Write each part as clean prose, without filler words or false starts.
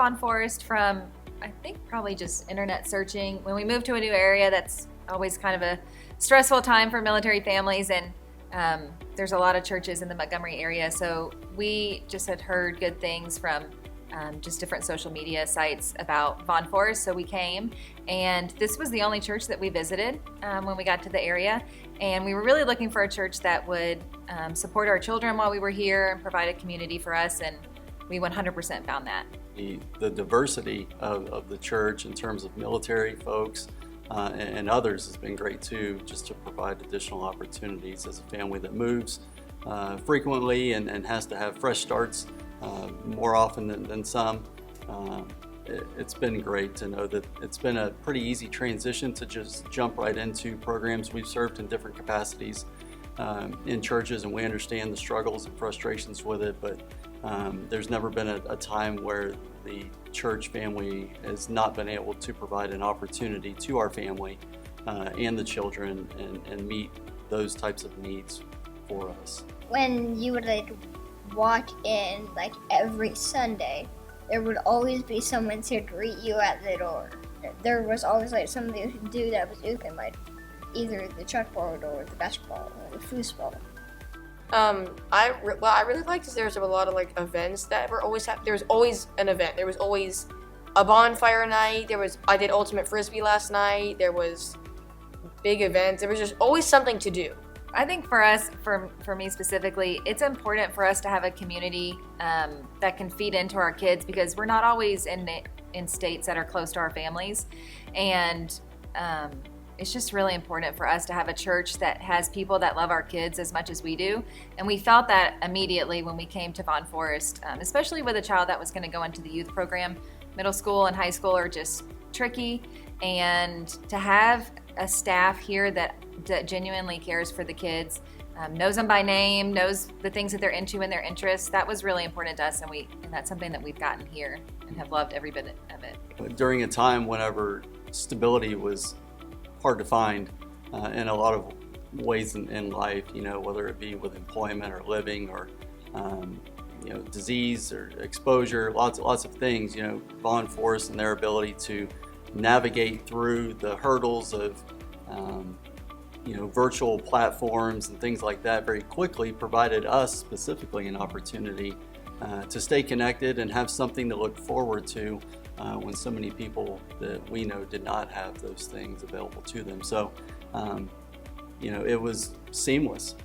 Vaughn Forest from, I think, probably just internet searching. When we moved to a new area, that's always kind of a stressful time for military families, and there's a lot of churches in the Montgomery area, so we just had heard good things from just different social media sites about Vaughn Forest, so we came, and this was the only church that we visited when we got to the area, and we were really looking for a church that would support our children while we were here and provide a community for us, and we 100% found that. The diversity of the church in terms of military folks and others has been great too, just to provide additional opportunities as a family that moves frequently and has to have fresh starts more often than some. It's been great to know that it's been a pretty easy transition to just jump right into programs. We've served in different capacities in churches, and we understand the struggles and frustrations with it, but there's never been a time where the church family has not been able to provide an opportunity to our family and the children and meet those types of needs for us. When you would walk in every Sunday, there would always be someone to greet you at the door. There was always somebody who could do that was open, either the chalkboard or the basketball or the foosball. I really liked is there was a lot of events that were always happening. There was always an event. There was always a bonfire night. I did ultimate frisbee last night. There was big events. There was just always something to do. I think for us, for me specifically, it's important for us to have a community that can feed into our kids, because we're not always in states that are close to our families, and it's just really important for us to have a church that has people that love our kids as much as we do. And we felt that immediately when we came to Vaughn Forest, especially with a child that was going to go into the youth program. Middle school and high school are just tricky, and to have a staff here that genuinely cares for the kids, knows them by name, knows the things that they're into and their interests, that was really important to us, and that's something that we've gotten here and have loved every bit of it. During a time whenever stability was hard to find in a lot of ways in life, whether it be with employment or living or disease or exposure, lots of things. Vaughn Forest and their ability to navigate through the hurdles of virtual platforms and things like that very quickly provided us specifically an opportunity to stay connected and have something to look forward to when so many people that we know did not have those things available to them. So, it was seamless,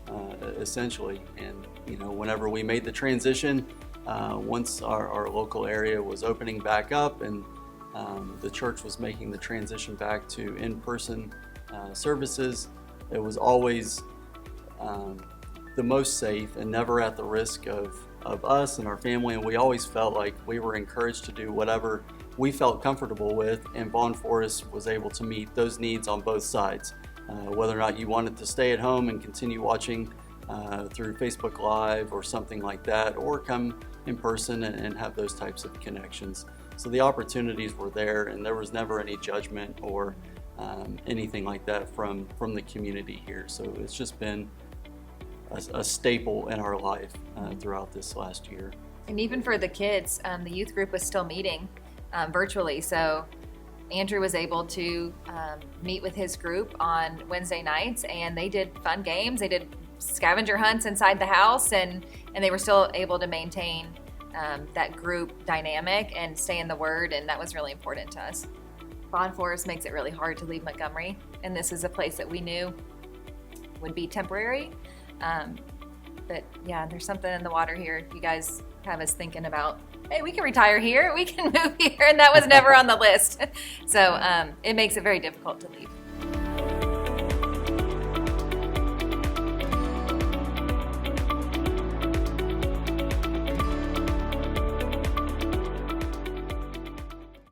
essentially. And, whenever we made the transition, once our local area was opening back up and the church was making the transition back to in-person services, it was always the most safe and never at the risk of us and our family. And we always felt like we were encouraged to do whatever we felt comfortable with, and Vaughn Forest was able to meet those needs on both sides. Whether or not you wanted to stay at home and continue watching through Facebook Live or something like that, or come in person and have those types of connections. So the opportunities were there, and there was never any judgment or anything like that from the community here. So it's just been a staple in our life throughout this last year. And even for the kids, the youth group was still meeting virtually. So Andrew was able to meet with his group on Wednesday nights, and they did fun games. They did scavenger hunts inside the house, and they were still able to maintain that group dynamic and stay in the Word, and that was really important to us. Vaughn Forest makes it really hard to leave Montgomery, and this is a place that we knew would be temporary. But yeah, there's something in the water here. You guys have us thinking about, hey, we can retire here, we can move here, and that was never on the list. So it makes it very difficult to leave.